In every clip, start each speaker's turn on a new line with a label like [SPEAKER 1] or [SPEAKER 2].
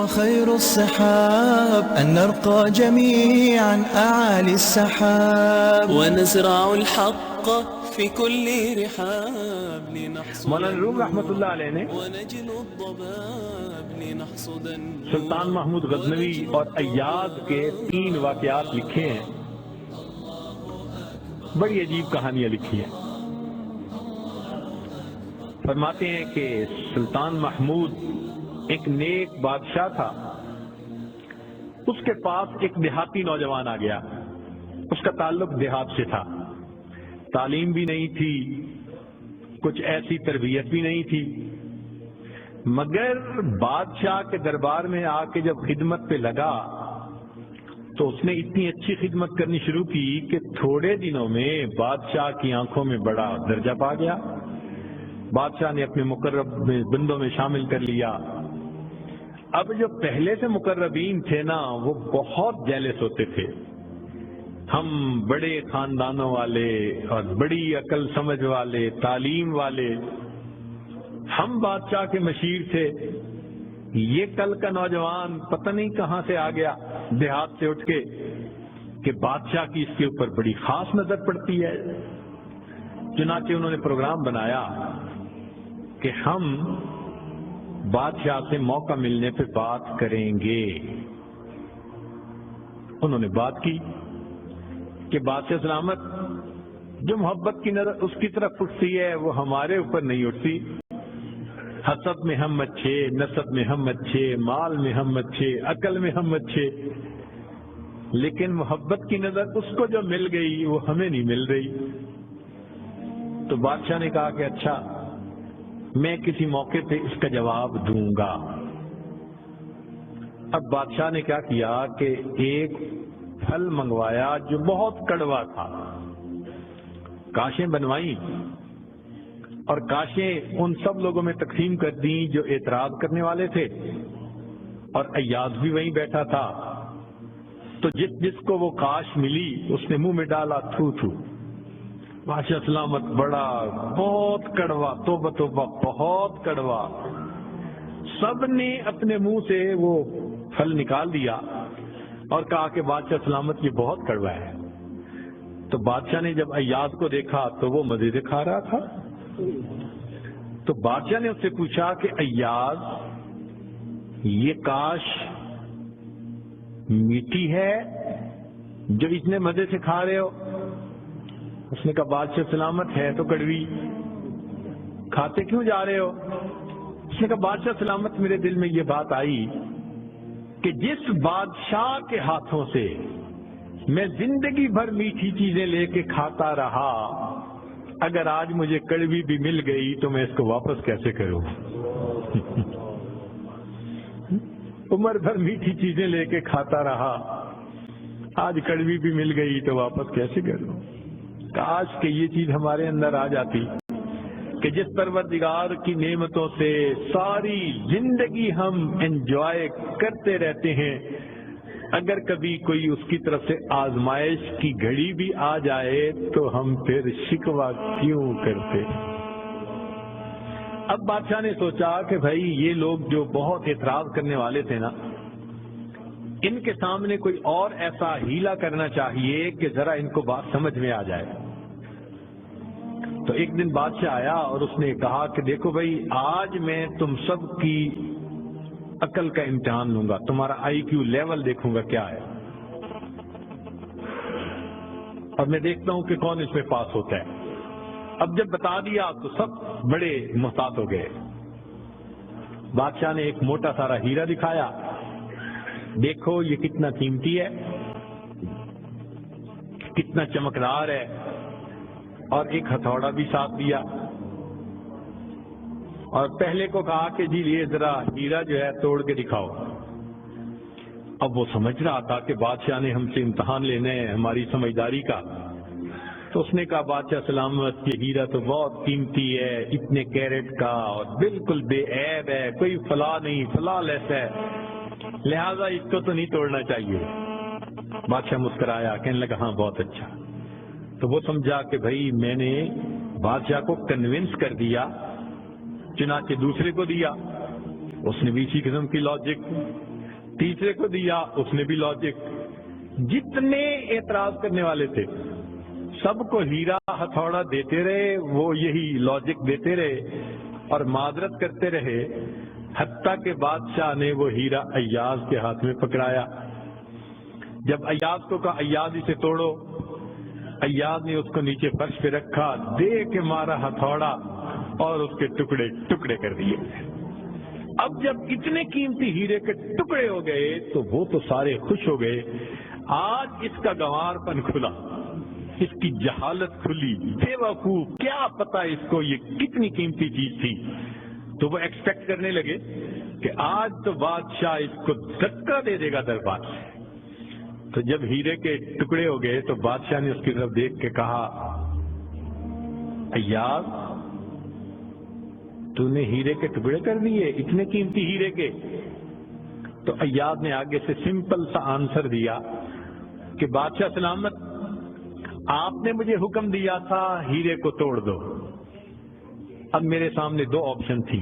[SPEAKER 1] خير الصحاب أن نرقى جميعا أعالي السحاب ونزرع الحق في كل رحاب لنحصد
[SPEAKER 2] مولانا روم رحمۃ اللہ علیہ نے
[SPEAKER 1] ونجل الضباب لنحصد
[SPEAKER 2] سلطان محمود غزنوی اور ایاز کے 3 واقعات لکھے ہیں، بڑی عجیب کہانیاں لکھی ہیں۔ فرماتے ہیں کہ سلطان محمود ایک نیک بادشاہ تھا، اس کے پاس ایک دیہاتی نوجوان آ گیا، اس کا تعلق دیہات سے تھا، تعلیم بھی نہیں تھی، کچھ ایسی تربیت بھی نہیں تھی، مگر بادشاہ کے دربار میں آ کے جب خدمت پہ لگا تو اس نے اتنی اچھی خدمت کرنی شروع کی کہ تھوڑے دنوں میں بادشاہ کی آنکھوں میں بڑا درجہ پا گیا، بادشاہ نے اپنے مقرب بندوں میں شامل کر لیا۔ اب جو پہلے سے مقربین تھے نا وہ بہت جیلس ہوتے تھے، ہم بڑے خاندانوں والے اور بڑی عقل سمجھ والے، تعلیم والے، ہم بادشاہ کے مشیر تھے، یہ کل کا نوجوان پتہ نہیں کہاں سے آ گیا دیہات سے اٹھ کے کہ بادشاہ کی اس کے اوپر بڑی خاص نظر پڑتی ہے۔ چنانچہ انہوں نے پروگرام بنایا کہ ہم بادشاہ سے موقع ملنے پہ بات کریں گے۔ انہوں نے بات کی کہ بادشاہ سلامت، جو محبت کی نظر اس کی طرف اٹھتی ہے وہ ہمارے اوپر نہیں اٹھتی، حسب میں ہم اچھے، نسب میں ہم اچھے، مال میں ہم اچھے، عقل میں ہم اچھے، لیکن محبت کی نظر اس کو جو مل گئی وہ ہمیں نہیں مل رہی۔ تو بادشاہ نے کہا کہ اچھا، میں کسی موقع پہ اس کا جواب دوں گا۔ اب بادشاہ نے کیا کیا کہ ایک پھل منگوایا جو بہت کڑوا تھا، کاشیں بنوائیں اور کاشیں ان سب لوگوں میں تقسیم کر دیں جو اعتراض کرنے والے تھے، اور ایاز بھی وہیں بیٹھا تھا، تو جس کو وہ کاش ملی اس نے منہ میں ڈالا، تھو تھو، بادشاہ سلامت بڑا بہت کڑوا، توبہ توبہ بہت کڑوا۔ سب نے اپنے منہ سے وہ پھل نکال دیا اور کہا کہ بادشاہ سلامت یہ بہت کڑوا ہے۔ تو بادشاہ نے جب ایاز کو دیکھا تو وہ مزے سے کھا رہا تھا، تو بادشاہ نے اس سے پوچھا کہ ایاز یہ کاش میٹھی ہے جو اتنے مزے سے کھا رہے ہو؟ اس نے کہا بادشاہ سلامت ہے تو کڑوی، کھاتے کیوں جا رہے ہو؟ اس نے کہا بادشاہ سلامت میرے دل میں یہ بات آئی کہ جس بادشاہ کے ہاتھوں سے میں زندگی بھر میٹھی چیزیں لے کے کھاتا رہا، اگر آج مجھے کڑوی بھی مل گئی تو میں اس کو واپس کیسے کروں؟ عمر بھر میٹھی چیزیں لے کے کھاتا رہا، آج کڑوی بھی مل گئی تو واپس کیسے کروں؟ کاش کہ یہ چیز ہمارے اندر آ جاتی کہ جس پروردگار کی نعمتوں سے ساری زندگی ہم انجوائے کرتے رہتے ہیں، اگر کبھی کوئی اس کی طرف سے آزمائش کی گھڑی بھی آ جائے تو ہم پھر شکوہ کیوں کرتے؟ اب بادشاہ نے سوچا کہ بھائی یہ لوگ جو بہت اعتراض کرنے والے تھے نا، ان کے سامنے کوئی اور ایسا ہیلا کرنا چاہیے کہ ذرا ان کو بات سمجھ میں آ جائے۔ تو ایک دن بادشاہ آیا اور اس نے کہا کہ دیکھو بھائی، آج میں تم سب کی عقل کا امتحان لوں گا، تمہارا آئی کیو لیول دیکھوں گا کیا ہے، اور میں دیکھتا ہوں کہ کون اس میں پاس ہوتا ہے۔ اب جب بتا دیا تو سب بڑے محتاط ہو گئے۔ بادشاہ نے ایک موٹا سارا ہیرا دکھایا، دیکھو یہ کتنا قیمتی ہے، کتنا چمکدار ہے، اور ایک ہتھوڑا بھی ساتھ دیا، اور پہلے کو کہا کہ جی یہ ذرا ہیرا جو ہے توڑ کے دکھاؤ۔ اب وہ سمجھ رہا تھا کہ بادشاہ نے ہم سے امتحان لینا ہے ہماری سمجھداری کا، تو اس نے کہا بادشاہ سلامت یہ ہیرا تو بہت قیمتی ہے، اتنے کیرٹ کا اور بالکل بے عیب ہے، کوئی فلاں نہیں، فلاں لیس ہے، لہذا اس کو تو نہیں توڑنا چاہیے۔ بادشاہ مسکرایا، کہنے لگا ہاں بہت اچھا۔ تو وہ سمجھا کہ بھائی میں نے بادشاہ کو کنونس کر دیا، چنانچہ دوسرے کو دیا، اس نے بھی اسی قسم کی لاجک تیسرے کو دیا، اس نے بھی لاجک. جتنے اعتراض کرنے والے تھے سب کو ہیرا ہتھوڑا دیتے رہے، وہ یہی لاجک دیتے رہے اور معذرت کرتے رہے، حتیٰ کہ بادشاہ نے وہ ہیرا ایاز کے ہاتھ میں پکڑایا. جب ایاز کو کہا ایاز اسے توڑو، ایاز نے اس کو نیچے فرش پہ رکھا، دے کے مارا ہتھوڑا اور اس کے ٹکڑے ٹکڑے کر دیے. اب جب اتنے قیمتی ہیرے کے ٹکڑے ہو گئے تو وہ تو سارے خوش ہو گئے. آج اس کا گنوار پن کھلا، اس کی جہالت کھلی، بے وقوف، کیا پتا اس کو یہ کتنی قیمتی چیز تھی. تو وہ ایکسپیکٹ کرنے لگے کہ آج تو بادشاہ اس کو دھکا دے دے گا دربار سے. تو جب ہیرے کے ٹکڑے ہو گئے تو بادشاہ نے اس کی طرف دیکھ کے کہا ایاز تو نے ہیرے کے ٹکڑے کر دیے، اتنے قیمتی ہیرے کے. تو ایاز نے آگے سے سمپل سا آنسر دیا کہ بادشاہ سلامت، آپ نے مجھے حکم دیا تھا ہیرے کو توڑ دو. اب میرے سامنے دو آپشن تھی،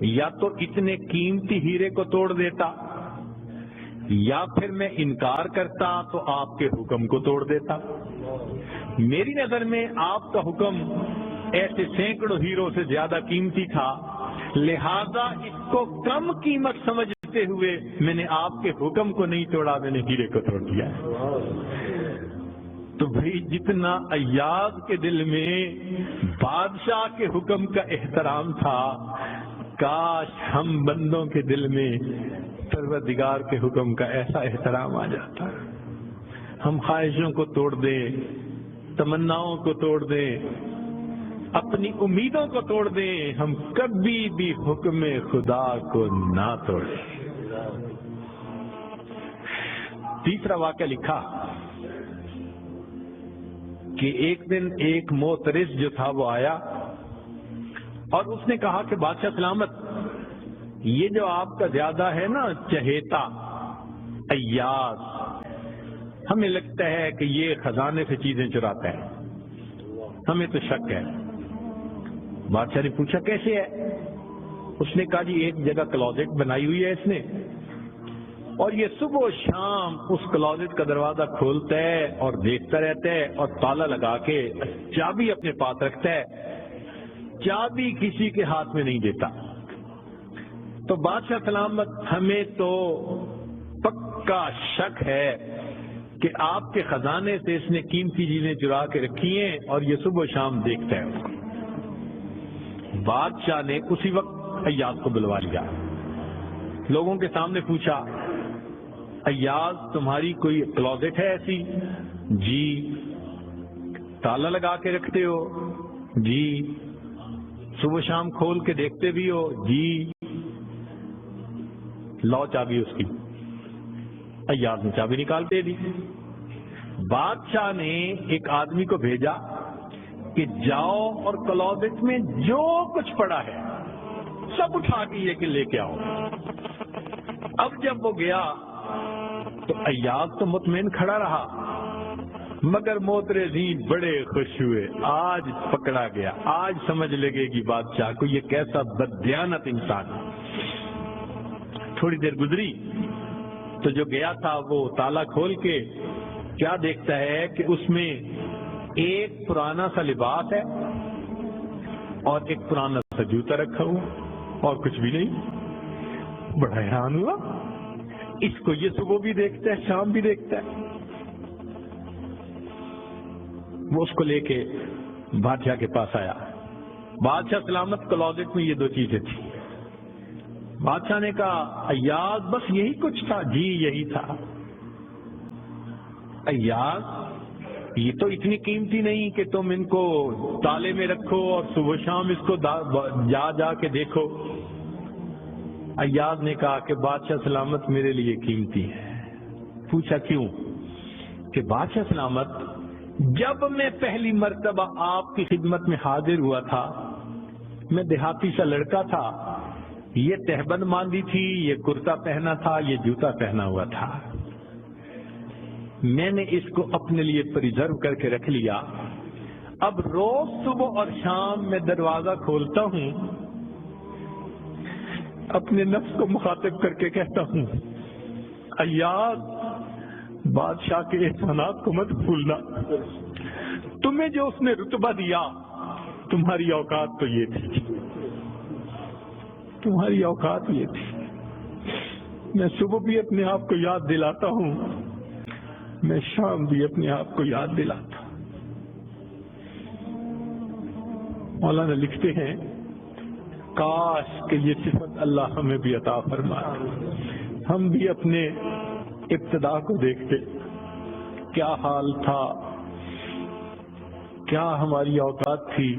[SPEAKER 2] یا تو اتنے قیمتی ہیرے کو توڑ دیتا، یا پھر میں انکار کرتا تو آپ کے حکم کو توڑ دیتا. میری نظر میں آپ کا حکم ایسے سینکڑوں ہیروں سے زیادہ قیمتی تھا، لہذا اس کو کم قیمت سمجھتے ہوئے میں نے آپ کے حکم کو نہیں توڑا، میں نے ہیرے کو توڑ دیا. تو بھئی جتنا ایاز کے دل میں بادشاہ کے حکم کا احترام تھا، کاش ہم بندوں کے دل میں پروردگار کے حکم کا ایسا احترام آ جاتا. ہم خواہشوں کو توڑ دیں، تمناؤں کو توڑ دیں، اپنی امیدوں کو توڑ دیں، ہم کبھی بھی حکم خدا کو نہ توڑیں. تیسرا واقعہ لکھا کہ ایک دن ایک معترض جو تھا وہ آیا اور اس نے کہا کہ بادشاہ سلامت، یہ جو آپ کا زیادہ ہے نا چہیتا ایاز، ہمیں لگتا ہے کہ یہ خزانے سے چیزیں چراتا ہے، ہمیں تو شک ہے. بادشاہ نے پوچھا کیسے ہے؟ اس نے کہا جی ایک جگہ کلوزٹ بنائی ہوئی ہے اس نے، اور یہ صبح و شام اس کلوزٹ کا دروازہ کھولتا ہے اور دیکھتا رہتا ہے اور تالا لگا کے چابی اپنے پاس رکھتا ہے، چابی کسی کے ہاتھ میں نہیں دیتا. تو بادشاہ سلامت، ہمیں تو پکا شک ہے کہ آپ کے خزانے سے اس نے قیمتی چیزیں چرا کے رکھی ہیں اور یہ صبح و شام دیکھتا ہے اس کو. بادشاہ نے اسی وقت ایاز کو بلوا لیا، لوگوں کے سامنے پوچھا ایاز تمہاری کوئی کلوزٹ ہے ایسی؟ جی. تالا لگا کے رکھتے ہو؟ جی. صبح شام کھول کے دیکھتے بھی ہو؟ جی. لاؤ چابی اس کی. ایاز نے چابی نکال دے دی. بادشاہ نے ایک آدمی کو بھیجا کہ جاؤ اور کلوزٹ میں جو کچھ پڑا ہے سب اٹھا کے یہ کہ لے کے آؤ. اب جب وہ گیا تو ایاز تو مطمئن کھڑا رہا، مگر معترضین بڑے خوش ہوئے، آج پکڑا گیا، آج سمجھ لگے گی بادشاہ کو یہ کیسا بددیانت انسان ہے. تھوڑی دیر گزری تو جو گیا تھا وہ تالا کھول کے کیا دیکھتا ہے کہ اس میں ایک پرانا سا لباس ہے اور ایک پرانا سا جوتا رکھا ہوا اور کچھ بھی نہیں. بڑا حیران ہوا، اس کو یہ صبح بھی دیکھتا ہے شام بھی دیکھتا ہے. وہ اس کو لے کے بادشاہ کے پاس آیا. بادشاہ سلامت، کلوزٹ میں یہ دو چیزیں تھیں. بادشاہ نے کہا ایاز بس یہی کچھ تھا؟ جی یہی تھا. ایاز یہ تو اتنی قیمتی نہیں کہ تم ان کو تالے میں رکھو اور صبح شام اس کو جا جا کے دیکھو. ایاز نے کہا کہ بادشاہ سلامت میرے لیے قیمتی ہے. پوچھا کیوں؟ کہ بادشاہ سلامت، جب میں پہلی مرتبہ آپ کی خدمت میں حاضر ہوا تھا میں دیہاتی سا لڑکا تھا، یہ تہبند باندھی تھی، یہ کرتا پہنا تھا، یہ جوتا پہنا ہوا تھا. میں نے اس کو اپنے لیے پریزرو کر کے رکھ لیا. اب روز صبح اور شام میں دروازہ کھولتا ہوں، اپنے نفس کو مخاطب کر کے کہتا ہوں، ایاز بادشاہ کے احسانات کو مت بھولنا، تمہیں جو اس نے رتبہ دیا تمہاری اوقات تو یہ تھی، تمہاری اوقات یہ تھی۔ میں صبح بھی اپنے آپ کو یاد دلاتا ہوں، میں شام بھی اپنے آپ کو یاد دلاتا ہوں۔ مولانا لکھتے ہیں کاش کہ یہ صفت اللہ ہمیں بھی عطا فرمائے، ہم بھی اپنے ابتدا کو دیکھتے، کیا حال تھا، کیا ہماری اوقات تھی،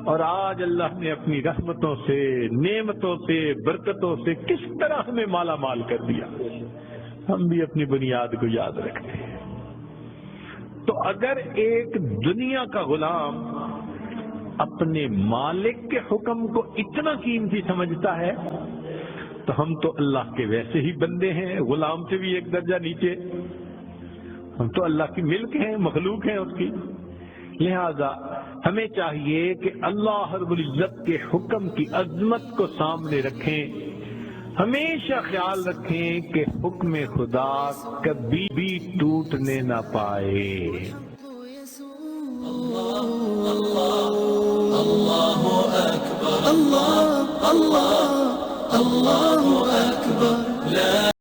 [SPEAKER 2] اور آج اللہ نے اپنی رحمتوں سے، نعمتوں سے، برکتوں سے کس طرح ہمیں مالا مال کر دیا۔ ہم بھی اپنی بنیاد کو یاد رکھتے ہیں۔ تو اگر ایک دنیا کا غلام اپنے مالک کے حکم کو اتنا قیمتی سمجھتا ہے تو ہم تو اللہ کے ویسے ہی بندے ہیں، غلام سے بھی ایک درجہ نیچے، ہم تو اللہ کی ملک ہیں، مخلوق ہیں اس کی۔ لہذا ہمیں چاہیے کہ اللہ رب العزت کے حکم کی عظمت کو سامنے رکھیں، ہمیشہ خیال رکھیں کہ حکم خدا کبھی بھی ٹوٹنے نہ پائے۔
[SPEAKER 1] الله أكبر الله الله الله أكبر لا